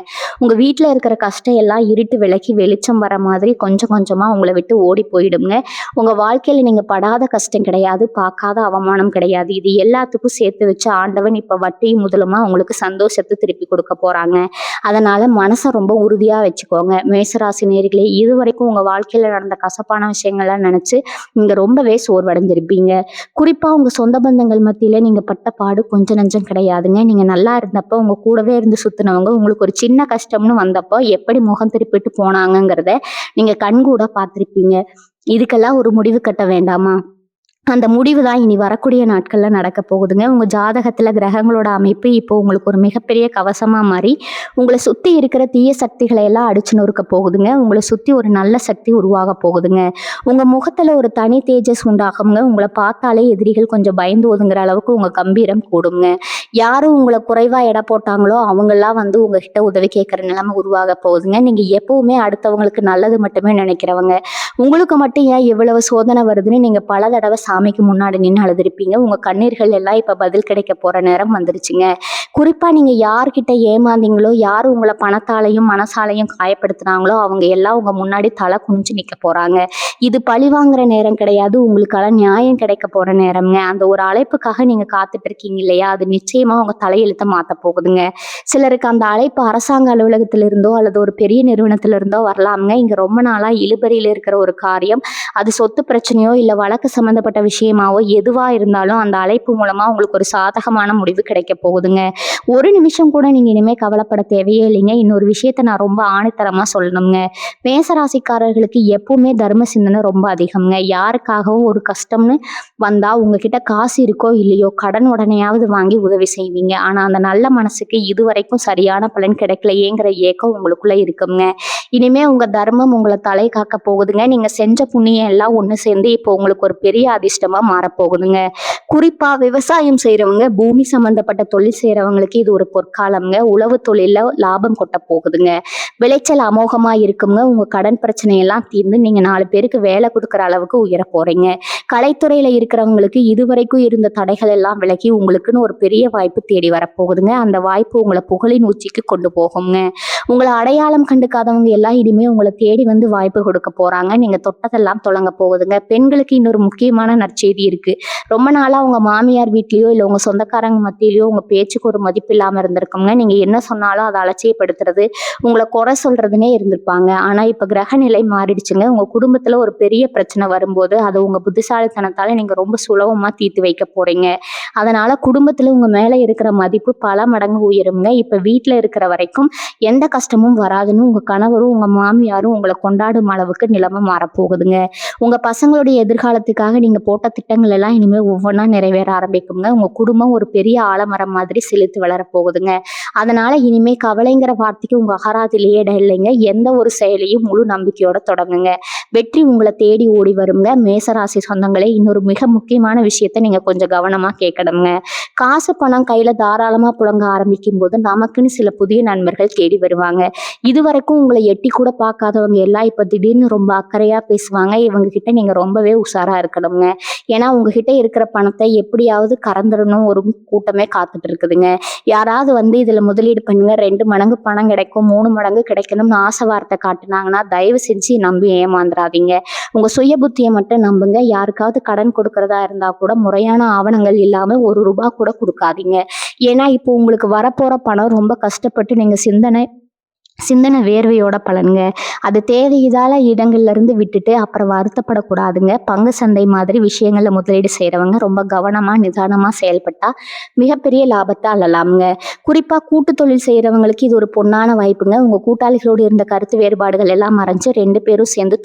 உங்க வீட்டுல இருக்கிற கஷ்டம் எல்லாம் இருட்டு விலக்கி வெளிச்சம் வர மாதிரி கொஞ்சம் கொஞ்சமா உங்களை விட்டு ஓடி போயிடுங்க. உங்க வாழ்க்கையில நீங்க படாத கஷ்டம் கிடையாது, பார்க்காத அவமானம் கிடையாது. இது எல்லாத்துக்கும் சேர்த்து வச்சு ஆண்டவன் இப்ப வட்டியும் முதலுமா உங்களுக்கு சந்தோஷத்தை திருப்பி கொடுக்க போறாங்க. அதனால மனசை ரொம்ப உறுதியா வச்சுக்கோங்க. மேசராசி நேயர்களே, இதுவரைக்கும் உங்க வாழ்க்கையில நடந்த கசப்பான விஷயங்கள்லாம் நினைச்சு நீங்க ரொம்பவே சோர்வடைஞ்சிருப்பீங்க. குறிப்பா உங்க சொந்த பந்தங்கள் மத்தியில நீங்க பட்ட பாடு கொஞ்சம் நஞ்சம் கிடையாதுங்க. நீங்க நல்லா இருந்தப்ப உங்க கூடவே இருந்து சுத்தினவங்க உங்களுக்கு ஒரு சின்ன கஷ்டம்னு வந்தப்போ எப்படி முகம் திருப்பிட்டு போனாங்கங்கிறத நீங்க கண்கூட பார்த்திருப்பீங்க. இதுக்கெல்லாம் ஒரு முடிவு கட்ட வேண்டாமா? அந்த முடிவு தான் இனி வரக்கூடிய நாட்கள்ல நடக்க போகுதுங்க. உங்க ஜாதகத்துல கிரகங்களோட அமைப்பு இப்போ உங்களுக்கு ஒரு மிகப்பெரிய கவசமா மாறி உங்களை சுத்தி இருக்கிற தீய சக்திகளை எல்லாம் அடிச்சு நொறுக்க போகுதுங்க. உங்களை சுத்தி ஒரு நல்ல சக்தி உருவாக போகுதுங்க. உங்க முகத்துல ஒரு தனி தேஜஸ் உண்டாகுங்க. உங்களை பார்த்தாலே எதிரிகள் கொஞ்சம் பயந்து ஒதுங்குற அளவுக்கு உங்க கம்பீரம் கூடுங்க. யாரும் உங்களை குறைவா எடை போட்டாங்களோ அவங்கெல்லாம் உங்ககிட்ட உதவி கேட்கற நிலைமை உருவாக போகுதுங்க. நீங்க எப்பவுமே அடுத்தவங்களுக்கு நல்லது மட்டுமே நினைக்கிறவங்க. உங்களுக்கு மட்டும் ஏன் இவ்வளவு சோதனை வருதுன்னு நீங்க பல தடவை சாமிக்கு முன்னாடி நின்று அழுதுருப்பீங்க. உங்க கண்ணீர்கள் எல்லாம் இப்ப பதில் கிடைக்க போற நேரம் வந்துருச்சுங்க. குறிப்பா நீங்க யார்கிட்ட ஏமாந்தீங்களோ, யாரு உங்களை பணத்தாலையும் மனசாலையும் காயப்படுத்தினாங்களோ அவங்க எல்லாம் உங்க முன்னாடி தலை குனிஞ்சு நிக்க போறாங்க. இது பழி வாங்குற நேரம் கிடையாது, உங்களுக்கான நியாயம் கிடைக்க போற நேரம்ங்க. அந்த ஒரு அழைப்புக்காக நீங்க காத்துட்டு இருக்கீங்க இல்லையா, அது நிச்சயமா உங்க தலையெழுத்த மாத்த போகுதுங்க. சிலருக்கு அந்த அழைப்பு அரசாங்க அலுவலகத்தில இருந்தோ அல்லது ஒரு பெரிய நிறுவனத்தில இருந்தோ வரலாம்ங்க. இங்க ரொம்ப நாளா இழுபறியில இருக்கிற ஒரு காரியம், அது சொத்து பிரச்சனையோ இல்ல வழக்கு சம்பந்தப்பட்ட விஷயமாவோ எதுவா இருந்தாலும் அந்த அழைப்பு மூலமா உங்களுக்கு ஒரு சாதகமான முடிவு கிடைக்க போகுதுங்க. ஒரு நிமிஷம் கூட நீங்க இனிமே கவலைப்பட தேவையே இல்லைங்க. இன்னொரு விஷயத்த நான் ரொம்ப ஆணித்தரமா சொல்லணுங்க. மேசராசிக்காரர்களுக்கு எப்பவுமே தர்ம சிந்தனை ரொம்ப அதிகம்ங்க. யாருக்காகவும் ஒரு கஷ்டம்னு வந்தா உங்ககிட்ட காசு இருக்கோ இல்லையோ கடன் உடனேயாவது வாங்கி உதவி செய்வீங்க. ஆனா அந்த நல்ல மனசுக்கு இதுவரைக்கும் சரியான பலன் கிடைக்கலையேங்கிற ஏக்கம் உங்களுக்குள்ள இருக்குங்க. இனிமே உங்க தர்மம் உங்களை தலை காக்க போகுதுங்க. நீங்க செஞ்ச புண்ணியம் எல்லாம் ஒண்ணு சேர்ந்து இப்போ உங்களுக்கு ஒரு பெரிய அதிர்ஷ்டமா மாறப்போகுதுங்க. குறிப்பா விவசாயம் செய்யறவங்க, பூமி சம்பந்தப்பட்ட தொழில் செய்யறவங்களுக்கு இது ஒரு பொற்காலம்ங்க. உழவு தொழில லாபம் கொட்ட போகுதுங்க. விளைச்சல் அமோகமா இருக்குங்க. உங்க கடன் பிரச்சனையெல்லாம் தீர்ந்து நீங்க 4 பேருக்கு வேலை கொடுக்குற அளவுக்கு உயர போறீங்க. கலைத்துறையில இருக்கிறவங்களுக்கு இதுவரைக்கும் இருந்த தடைகள் எல்லாம் விலகி உங்களுக்குன்னு ஒரு பெரிய வாய்ப்பு தேடி வரப்போகுதுங்க. அந்த வாய்ப்பு உங்களை புகழின் உச்சிக்கு கொண்டு போகுங்க. உங்களை அடையாளம் கண்டுக்காதவங்க எல்லாம் இனிமே உங்களை தேடி வாய்ப்பு கொடுக்க போறாங்க. நீங்க தொட்டதெல்லாம் தொடங்க போகுதுங்க. பெண்களுக்கு இன்னொரு முக்கியமான நற்செய்தி இருக்கு. ரொம்ப நாளா உங்க மாமியார் வீட்லயோ இல்ல உங்க சொந்தக்காரங்க மத்தியிலயோ உங்க பேச்சுக்கு ஒரு மதிப்பு இல்லாம இருந்திருக்குங்க. நீங்க என்ன சொன்னாலும் அதை அலட்சியப்படுத்துறது, உங்களை குறை சொல்றதுன்னே இருந்திருப்பாங்க. ஆனா இப்ப கிரக நிலை மாறிடுச்சுங்க. உங்க குடும்பத்துல ஒரு பெரிய பிரச்சனை வரும்போது அது உங்க புத்திசாலி புத்திசாலித்தனத்தால நீங்க ரொம்ப சுலபமா தீர்த்து வைக்க போறீங்க. அதனால குடும்பத்துல உங்க மேல இருக்கிற மதிப்பு பல மடங்கு உயருங்க. இப்ப வீட்ல இருக்கிற வரைக்கும் எந்த கஷ்டமும் வராதுன்னு உங்க கணவரும் உங்க மாமியாரும் உங்களை கொண்டாடும் அளவுக்கு நிலைமை மாறப்போகுதுங்க. உங்க பசங்களுடைய எதிர்காலத்துக்காக நீங்க போட்ட திட்டங்கள் எல்லாம் இனிமே ஒவ்வொன்றா நிறைவேற ஆரம்பிக்குங்க. உங்க குடும்பம் ஒரு பெரிய ஆலமரம் மாதிரி செழித்து வளரப் போகுதுங்க. அதனால இனிமே கவலைங்கிற வார்த்தைக்கு உங்க அகராதிலேயே இடம் இல்லைங்க. எந்த ஒரு செயலையும் முழு நம்பிக்கையோட தொடங்குங்க. வெற்றி உங்களை தேடி ஓடி வருங்க. மேசராசி சொந்தங்களே, இன்னொரு மிக முக்கியமான விஷயத்த நீங்க கொஞ்சம் கவனமா கேட்கணுங்க. காசு பணம் கையில தாராளமா புழங்க ஆரம்பிக்கும் போது நமக்குன்னு சில புதிய நண்பர்கள் தேடி வருவாங்க. இதுவரைக்கும் உங்களை எட்டி கூட பார்க்காதவங்க எல்லாம் இப்ப திடீர்னு ரொம்ப அக்கறையா பேசுவாங்க. இவங்க கிட்ட நீங்க ரொம்பவே உஷாரா இருக்கணுங்க. ஏன்னா உங்ககிட்ட இருக்கிற பணத்தை எப்படியாவது கறந்துடணும் ஒரு கூட்டமே காத்துட்டு இருக்குதுங்க. யாராவது இதுல முதலீடு பண்ணுங்க, 2 மடங்கு பணம் கிடைக்கும், 3 மடங்கு கிடைக்கணும்னு ஆசை வார்த்தை காட்டுனாங்கன்னா தயவு செஞ்சு நம்பி ஏமாந்துடாதீங்க. உங்க சுய புத்தியை மட்டும் நம்புங்க. யாருக்காவது கடன் கொடுக்கறதா இருந்தா கூட முறையான ஆவணங்கள் இல்லாம ₹1 கூட கொடுக்காதீங்க. ஏன்னா இப்போ உங்களுக்கு வரப்போற பணம் ரொம்ப கஷ்டப்பட்டு நீங்க சிந்தனை வேர்வையோட பலனுங்க. அது தேவையில்லாத இடங்கள்ல இருந்து விட்டுட்டு அப்புறம் வருத்தப்படக்கூடாதுங்க. பங்கு சந்தை மாதிரி விஷயங்கள்ல முதலீடு செய்யறவங்க ரொம்ப கவனமா நிதானமா செயல்பட்டா மிகப்பெரிய லாபத்தை அள்ளலாமுங்க. குறிப்பா கூட்டு தொழில் செய்யறவங்களுக்கு இது ஒரு பொன்னான வாய்ப்புங்க. உங்க கூட்டாளிகளோடு இருந்த கருத்து வேறுபாடுகள் எல்லாம் மறைஞ்சு 2 பேரும் சேர்ந்து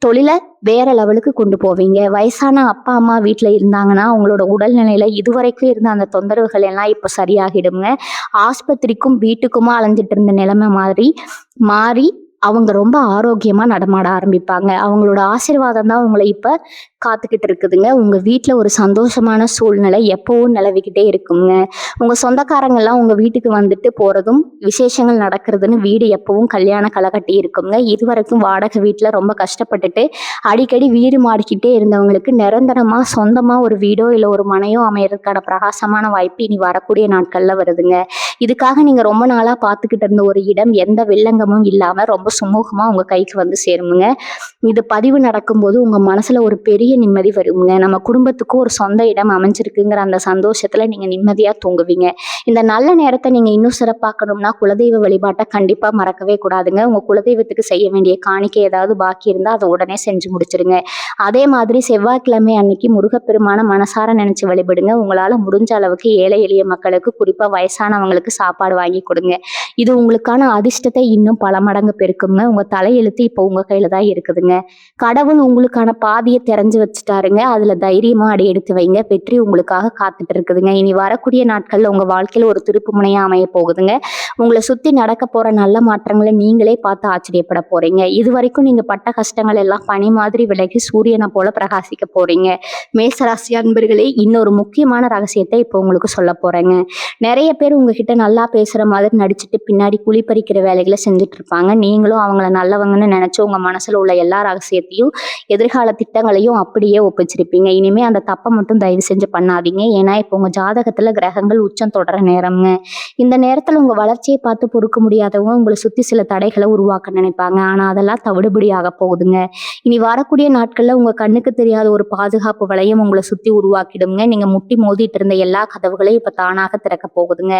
தொழிலை வேற லெவலுக்கு கொண்டு போவீங்க. வயசான அப்பா அம்மா வீட்டில் இருந்தாங்கன்னா அவங்களோட உடல்நிலையில இதுவரைக்கும் இருந்த அந்த தொந்தரவுகள் எல்லாம் இப்போ சரியாகிடுங்க. ஆஸ்பத்திரிக்கும் வீட்டுக்குமா அலைஞ்சிட்டு இருந்த நிலைமை மாறி அவங்க ரொம்ப ஆரோக்கியமா நடமாட ஆரம்பிப்பாங்க. அவங்களோட ஆசீர்வாதம் தான் உங்களை இப்ப காத்துக்கிட்டு இருக்குதுங்க. உங்க வீட்டுல ஒரு சந்தோஷமான சூழ்நிலை எப்பவும் நிலவிக்கிட்டே இருக்குங்க. உங்க சொந்தக்காரங்க எல்லாம் உங்க வீட்டுக்கு வந்துட்டு போறதும் விசேஷங்கள் நடக்கிறதுன்னு வீடு எப்பவும் கல்யாண களை கட்டி இருக்குங்க. இதுவரைக்கும் வாடகை வீட்டுல ரொம்ப கஷ்டப்பட்டுட்டு அடிக்கடி வீடு மாறிக்கிட்டே இருந்தவங்களுக்கு நிரந்தரமா சொந்தமா ஒரு வீடோ இல்ல ஒரு மனையோ அமையறதுக்கான பிரகாசமான வாய்ப்பு இனி வரக்கூடிய நாட்கள்ல வருதுங்க. இதுக்காக நீங்க ரொம்ப நாளா பார்த்துக்கிட்டு இருந்த ஒரு இடம் எந்த வில்லங்கமும் இல்லாம ரொம்ப சுமூகமா உங்க கைக்கு சேருமுங்க. இது பதிவு நடக்கும்போது உங்க மனசுல ஒரு பெரிய நிம்மதி வருங்க. நம்ம குடும்பத்துக்கும் ஒரு சொந்த இடம் அமைஞ்சிருக்குங்கிற அந்த சந்தோஷத்துல நீங்க நிம்மதியா தூங்குவீங்க. இந்த நல்ல நேரத்தை நீங்க இன்னும் சிறப்பாக்கணும்னா குலதெய்வ வழிபாட்டை கண்டிப்பா மறக்கவே கூடாதுங்க. உங்க குலதெய்வத்துக்கு செய்ய வேண்டிய காணிக்கை ஏதாவது பாக்கி இருந்தா அதை உடனே செஞ்சு முடிச்சிருங்க. அதே மாதிரி செவ்வாய்க்கிழமை அன்னைக்கு முருகப்பெருமான மனசார நினைச்சு வழிபடுங்க. உங்களால முடிஞ்ச அளவுக்கு ஏழை எளிய மக்களுக்கு குறிப்பா வயசானவங்களுக்கு சாப்பாடு வாங்கி கொடுங்க. இது உங்களுக்கான அதிர்ஷ்டத்தை இன்னும் பல மடங்கு பெருக்குங்க. உங்க தலையெழுத்து இப்போ உங்க கையில தான் இருக்குதுங்க. கடவுள் உங்களுக்கான பாதையை தெரிஞ்சு வச்சுட்டாருங்க. அதுல தைரியமா அடி எடுத்து வைங்க. வெற்றி உங்களுக்காக காத்துட்டு இருக்குதுங்க. இனி வரக்கூடிய நாட்கள்ல உங்க வாழ்க்கையில ஒரு திருப்பு முனையா அமைய போகுதுங்க. உங்களை சுத்தி நடக்க போற நல்ல மாற்றங்களை நீங்களே பார்த்து ஆச்சரியப்பட போறீங்க. இது வரைக்கும் நீங்க பட்ட கஷ்டங்கள் எல்லாம் பனி மாதிரி விலகி சூரியனை போல பிரகாசிக்க போறீங்க. மேசராசி அன்பர்களே, இன்னொரு முக்கியமான ரகசியத்தை இப்போ உங்களுக்கு சொல்ல போறேங்க. நிறைய பேர் உங்ககிட்ட நல்லா பேசுற மாதிரி நடிச்சுட்டு பின்னாடி குழி பறிக்கிற வேலைகளை செஞ்சுட்டு இருப்பாங்க. நீங்களும் அவங்கள நல்லவங்கன்னு நினைச்சு உங்க மனசுல உள்ள எல்லா ரகசியத்தையும் எதிர்கால திட்டங்களையும் அப்படியே ஒப்பிச்சிருப்பீங்க. இனிமே அந்த தப்பை மட்டும் தயவு செஞ்சு பண்ணாதீங்க. ஏன்னா இப்போ உங்க ஜாதகத்துல கிரகங்கள் உச்சம் தொடர நேரம்ங்க. இந்த நேரத்துல உங்க வளர்ச்சியை பார்த்து பொறுக்க முடியாதவங்க உங்களை சுத்தி சில தடைகளை உருவாக்க நினைப்பாங்க. ஆனா அதெல்லாம் தவிடுபடியாக போகுதுங்க. இனி வரக்கூடிய நாட்கள்ல உங்க கண்ணுக்கு தெரியாத ஒரு பாதுகாப்பு வளையம் உங்களை சுத்தி உருவாக்கிடுங்க. நீங்க முட்டி மோதிட்டு இருந்த எல்லா கதவுகளையும் இப்ப தானாக திறக்க போகுதுங்க.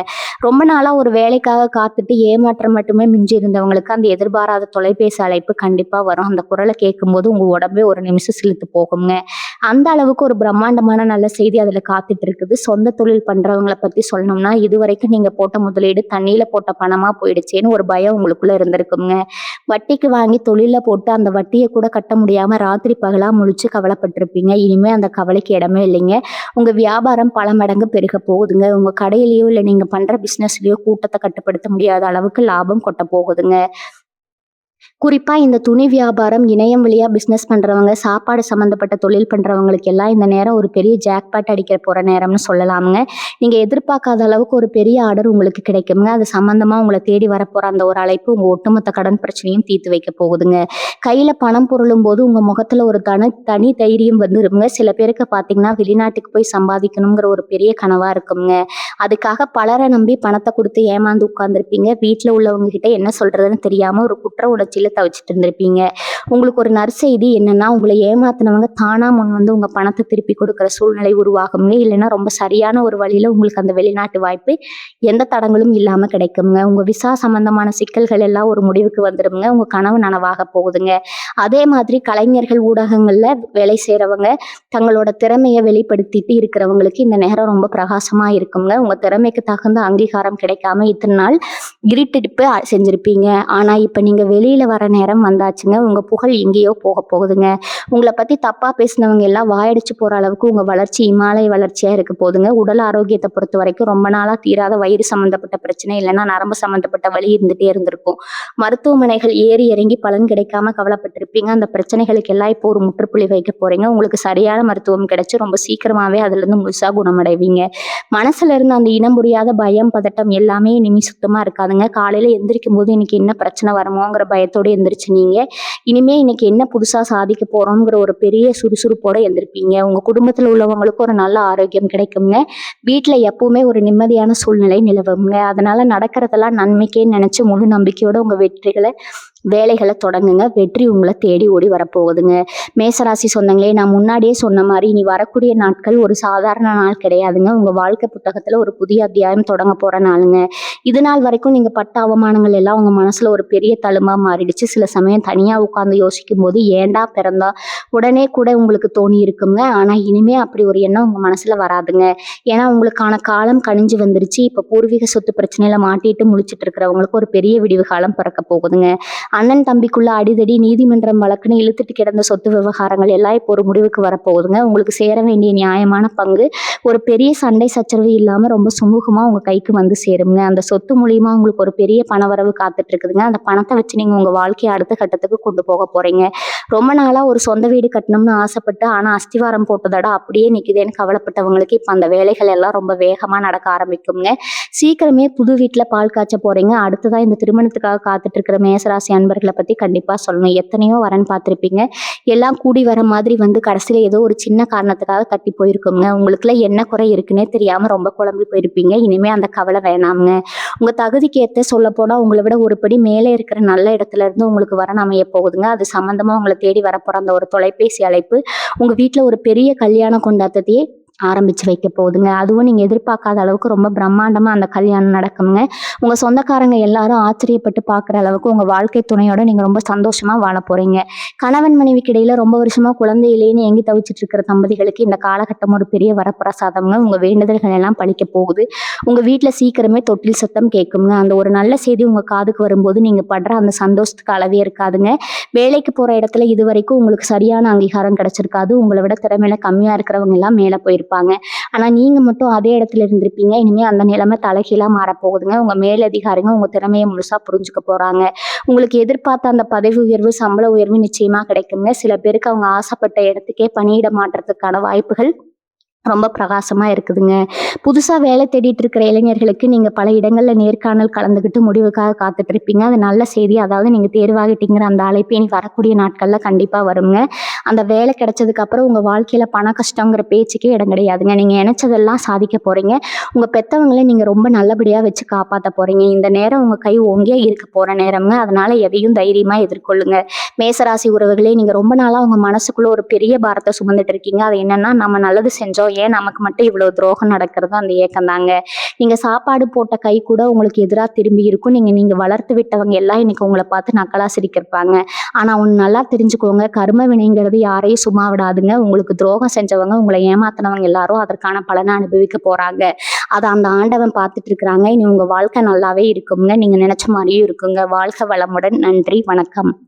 ரொம்ப நாளா ஒரு வேலைக்காக காத்துட்டு ஏமாற்றம் மட்டுமே மிஞ்சி இருந்தவங்களுக்கு அந்த எதிர்பாராத தொலைபேசி அழைப்பு கண்டிப்பா வரும். அந்த குரலை கேட்கும்போது உங்க உடம்பே ஒரு நிமிஷம் சிலித்து போகுங்க. அந்த அளவுக்கு ஒரு பிரம்மாண்டமான நல்ல செய்தி அதுல காத்துட்டு இருக்குது. சொந்த தொழில் பண்றவங்களை பத்தி சொல்லணும்னா இதுவரைக்கும் நீங்க போட்ட முதலீடு தண்ணியில போட்ட பணமா போயிடுச்சேன்னு ஒரு பயம் உங்களுக்குள்ள இருந்திருக்குங்க. வட்டிக்கு வாங்கி தொழில போட்டு அந்த வட்டியை கூட கட்ட முடியாம ராத்திரி பகலா முழிச்சு கவலைப்பட்டிருப்பீங்க. இனிமே அந்த கவலைக்கு இடமே இல்லைங்க. உங்க வியாபாரம் பல மடங்கு பெருக போகுதுங்க. உங்க கடையிலயோ இல்ல நீங்க பண்ற பிசினஸ்லயோ கூட்டத்தை கட்டுப்படுத்த முடியாத அளவுக்கு லாபம் கொட்ட போகுதுங்க. குறிப்பா இந்த துணி வியாபாரம், இணையம் வழியா பிசினஸ் பண்றவங்க, சாப்பாடு சம்பந்தப்பட்ட தொழில் பண்றவங்களுக்கு எல்லாம் இந்த நேரம் ஒரு பெரிய ஜாக்பாட் அடிக்க போற நேரம்னு சொல்லலாமுங்க. நீங்க எதிர்பார்க்காத அளவுக்கு ஒரு பெரிய ஆர்டர் உங்களுக்கு கிடைக்குங்க. அது சம்பந்தமா உங்களை தேடி வரப்போற அந்த ஒரு அழைப்பு உங்க ஒட்டுமொத்த கடன் பிரச்சனையும் தீர்த்து வைக்க போகுதுங்க. கையில பணம் பொருளும் போது உங்க முகத்துல ஒரு தனி தைரியம் வந்துருங்க. சில பேருக்கு பாத்தீங்கன்னா வெளிநாட்டுக்கு போய் சம்பாதிக்கணுங்கிற ஒரு பெரிய கனவா இருக்குங்க. அதுக்காக பலரை நம்பி பணத்தை கொடுத்து ஏமாந்து உட்கார்ந்துருப்பீங்க. வீட்டுல உள்ளவங்க கிட்ட என்ன சொல்றதுன்னு தெரியாம ஒரு குற்ற சுழற்சியில தவிச்சிட்டு இருந்திருப்பீங்க. உங்களுக்கு ஒரு நற்செய்தி என்னன்னா, உங்கள ஏமாத்துனவங்க தானா முன் வந்து உங்க பணத்த திருப்பி கொடுக்குற சூழ்நிலை உருவாகும்ங்க. இல்லைன்னா ரொம்ப சரியான ஒரு வழியில உங்களுக்கு அந்த வெளிநாட்டு வாய்ப்பு எந்த தடங்களும் இல்லாம கிடைக்கும்ங்க. உங்க விசா சம்பந்தமான சிக்கல்கள் எல்லாம் ஒரு முடிவுக்கு வந்துரும்ங்க. உங்க கனவு நனவாக போகுதுங்க. அதே மாதிரி கலைஞர்கள், ஊடகங்கள்ல வேலை செய்றவங்க, தங்களோட திறமைய வெளிப்படுத்திட்டு இருக்கிறவங்களுக்கு இந்த நேரம் ரொம்ப பிரகாசமா இருக்கும்ங்க. உங்க திறமைக்கு தகுந்த அங்கீகாரம் கிடைக்காம இத்தன நாள் இருட்டடிப்பு செஞ்சிருப்பீங்க. ஆனா இப்ப நீங்க வெளியில வர நேரம் வந்தாச்சுங்க. உங்க புகழ் எங்கேயோ போகுதுங்க. உங்கள பத்தி தப்பா பேசினவங்க எல்லாம் வாயடிச்சு போற அளவுக்கு உங்க வளர்ச்சி இமாலய வளர்ச்சியா இருக்க போதுங்க. உடல் ஆரோக்கியத்த பொறுத்தவரைக்கும் ரொம்ப நாளா தீராத வயிறு சம்மந்தப்பட்ட பிரச்சனை, இல்லைன்னா நரம்பு சம்மந்தப்பட்ட வலி இருந்துட்டே இருந்திருக்கும். மருத்துவமனைகள் ஏறி இறங்கி பலன் கிடைக்காம கவலைப்பட்டிருப்பீங்க. அந்த பிரச்சனைகளுக்கு எல்லாம் இப்போ ஒரு முற்றுப்புள்ளி வைக்க போறீங்க. உங்களுக்கு சரியான மருத்துவம் கிடைச்சு ரொம்ப சீக்கிரமாவே அதுல இருந்து முழுசா குணமடைவீங்க. மனசுல இருந்து அந்த இனம் புரியாத பயம், பதட்டம் எல்லாமே இனிமே சுத்தமா இருக்காதுங்க. காலையில எந்திரிக்கும் போது இன்னைக்கு என்ன பிரச்சனை வருமோங்கிற பயத்தோட எந்திரிச்சு நீங்க இனிமே இன்னைக்கு என்ன புதுசா சாதிக்க போறோம்ங்கிற ஒரு பெரிய சுறுசுறுப்போட எந்திரிப்பீங்க. உங்க குடும்பத்துல உள்ளவங்களுக்கு ஒரு நல்ல ஆரோக்கியம் கிடைக்குங்க. வீட்டுல எப்பவுமே ஒரு நிம்மதியான சூழ்நிலை நிலவுங்க. அதனால நடக்கிறதெல்லாம் நன்மைக்கேன்னு நினைச்சு முழு நம்பிக்கையோட உங்க வேலைகளை தொடங்குங்க. வெற்றி உங்களை தேடி ஓடி வரப்போகுதுங்க. மேசராசி சொந்தங்களே, நான் முன்னாடியே சொன்ன மாதிரி இனி வரக்கூடிய நாட்கள் ஒரு சாதாரண நாள் கிடையாதுங்க. உங்க வாழ்க்கை புத்தகத்துல ஒரு புதிய அத்தியாயம் தொடங்க போற நாளுங்க. இது நாள் வரைக்கும் நீங்க பட்ட அவமானங்கள் எல்லாம் உங்க மனசுல ஒரு பெரிய தழும்பா மாறிடுச்சு. சில சமயம் தனியா உட்கார்ந்து யோசிக்கும் போது ஏண்டா பிறந்தா உடனே கூட உங்களுக்கு தோணி இருக்குங்க. ஆனா இனிமே அப்படி ஒரு எண்ணம் உங்க மனசுல வராதுங்க. ஏன்னா உங்களுக்கான காலம் கனிஞ்சு வந்துருச்சு. இப்ப பூர்வீக சொத்து பிரச்சனையில மாட்டிட்டு முழிச்சிட்டு இருக்கிறவங்களுக்கு ஒரு பெரிய விடிவு காலம் பிறக்க போகுதுங்க. அண்ணன் தம்பிக்குள்ள அடிதடி, நீதிமன்றம் வழக்குன்னு இழுத்துட்டு கிடந்த சொத்து விவகாரங்கள் எல்லாம் இப்போ ஒரு முடிவுக்கு வரப்போகுதுங்க. உங்களுக்கு சேர வேண்டிய நியாயமான பங்கு ஒரு பெரிய சண்டை சச்சரவு இல்லாம ரொம்ப சுமூகமா உங்க கைக்கு வந்து சேருங்க. அந்த சொத்து மூலியமா உங்களுக்கு ஒரு பெரிய பணவரவு காத்துட்டு இருக்குதுங்க. அந்த பணத்தை வச்சு நீங்க உங்க வாழ்க்கையை அடுத்த கட்டத்துக்கு கொண்டு போக போறீங்க. ரொம்ப நாளா ஒரு சொந்த வீடு கட்டணும்னு ஆசைப்பட்டு ஆனா அஸ்திவாரம் போட்டதோட அப்படியே நிக்குதேன்னு கவலைப்பட்டவங்களுக்கு இப்ப அந்த வேலைகள் எல்லாம் ரொம்ப வேகமா நடக்க ஆரம்பிக்குங்க. சீக்கிரமே புது வீட்டுல பால் காய்ச்ச போறீங்க. அடுத்ததான் இந்த திருமணத்துக்காக காத்துட்டு இருக்கிற மேசராசி அன்பர்களை பத்தி கண்டிப்பா சொல்லணும். எத்தனையோ வரன் பார்த்திருப்பீங்க. எல்லாம் கூடி வர மாதிரி வந்து கடைசியில ஏதோ ஒரு சின்ன காரணத்துக்காக தட்டி போயிருக்குங்க. உங்களுக்குள்ள என்ன குறை இருக்குன்னே தெரியாம ரொம்ப குழம்பி போயிருப்பீங்க. இனிமே அந்த கவலை வேணாமுங்க. உங்க தகுதிக்கு ஏற்ற சொல்ல போனா உங்களை விட ஒரு படி மேலே இருக்கிற நல்ல இடத்துல இருந்து உங்களுக்கு வரன் அமைய போகுதுங்க. அது சம்பந்தமா உங்களை தேடி வரப்போற அந்த ஒரு தொலைபேசி அழைப்பு உங்க வீட்டுல ஒரு பெரிய கல்யாண கொண்டாட்டத்தையே ஆரம்பிச்சு வைக்க போகுதுங்க. அதுவும் நீங்க எதிர்பார்க்காத அளவுக்கு ரொம்ப பிரம்மாண்டமா அந்த கல்யாணம் நடக்குங்க. உங்க சொந்தக்காரங்க எல்லாரும் ஆச்சரியப்பட்டு பார்க்குற அளவுக்கு உங்க வாழ்க்கை துணையோட நீங்க ரொம்ப சந்தோஷமா வாழ போறீங்க. கணவன் மனைவிக்கு இடையில ரொம்ப வருஷமா குழந்தை இல்லைன்னு எங்கி தவிச்சிட்டு இருக்கிற தம்பதிகளுக்கு இந்த காலகட்டம் ஒரு பெரிய வரப்பிரசாதம்ங்க. உங்க வேண்டுதல்கள் எல்லாம் பழிக்க போகுது. உங்க வீட்டுல சீக்கிரமே தொட்டில் சத்தம் கேட்குங்க. அந்த ஒரு நல்ல செய்தி உங்க காதுக்கு வரும்போது நீங்க படுற அந்த சந்தோஷத்துக்கு அளவே இருக்காதுங்க. வேலைக்கு போற இடத்துல இது வரைக்கும் உங்களுக்கு சரியான அங்கீகாரம் கிடைச்சிருக்காது. உங்களை விட திறமையில கம்மியா இருக்கிறவங்க எல்லாம் மேல போயிருப்பாங்க. ஆனா நீங்க மட்டும் அதே இடத்துல இருந்திருப்பீங்க. இனிமே அந்த நிலைமை தலைகீழா மாறப்போகுதுங்க. உங்க மேலதிகாரிங்க உங்க திறமையை முழுசா புரிஞ்சுக்க போறாங்க. உங்களுக்கு எதிர்பார்த்த அந்த பதவி உயர்வு, சம்பள உயர்வு நிச்சயமா கிடைக்குங்க. சில பேருக்கு அவங்க ஆசைப்பட்ட இடத்துக்கே பணியிட மாற்றத்துக்கான வாய்ப்புகள் ரொம்ப பிரகாசமா இருக்குதுங்க. புதுசா வேலை தேடிட்டு இருக்கிற இளைஞர்களுக்கு நீங்க பல இடங்கள்ல நேர்காணல் கலந்துக்கிட்டு முடிவுக்காக காத்துட்டு இருப்பீங்க. அது நல்ல செய்தி. அதாவது நீங்க தேர்வாகிட்டீங்கிற அந்த அழைப்பு இனி வரக்கூடிய நாட்கள்ல கண்டிப்பா வருங்க. அந்த வேலை கிடைச்சதுக்கு அப்புறம் உங்க வாழ்க்கையில பண கஷ்டங்கிற பேச்சுக்கே இடம் கிடையாதுங்க. நீங்க நினைச்சதெல்லாம் சாதிக்க போறீங்க. உங்க பெத்தவங்களை நீங்க ரொம்ப நல்லபடியா வச்சு காப்பாத்த போறீங்க. இந்த நேரம் உங்க கை ஓங்கியா இருக்க போற நேரம்ங்க. அதனால எதையும் தைரியமா எதிர்கொள்ளுங்க. மேசராசி உறவுகளே, நீங்க ரொம்ப நாளா உங்க மனசுக்குள்ள ஒரு பெரிய பாரத்தை சுமந்துட்டு இருக்கீங்க. அது என்னன்னா, நம்ம நல்லது செஞ்சோம், ஏன் நமக்கு மட்டும் இவ்வளவு துரோகம் நடக்கிறது, அந்த ஏக்கம் தாங்க. நீங்க சாப்பாடு போட்ட கை கூட உங்களுக்கு எதிராக திரும்பி இருக்கும். நீங்க வளர்த்து விட்டவங்க எல்லாம் இன்னைக்கு உங்களை பார்த்து நக்கலா சிரிக்கிருப்பாங்க. ஆனா ஒண்ணு நல்லா தெரிஞ்சுக்கோங்க, கர்ம வினைங்கிறது யாரையும் சும்மா விடாதுங்க. உங்களுக்கு துரோகம் செஞ்சவங்க, உங்களை ஏமாத்தினவங்க எல்லாரும் அதற்கான பலனை அனுபவிக்க போறாங்க. அதை அந்த ஆண்டவன் பார்த்துட்டு இருக்கிறாங்க. இனி உங்க வாழ்க்கை நல்லாவே இருக்குங்க. நீங்க நினைச்ச மாதிரியும் இருக்குங்க. வாழ்க வளமுடன். நன்றி, வணக்கம்.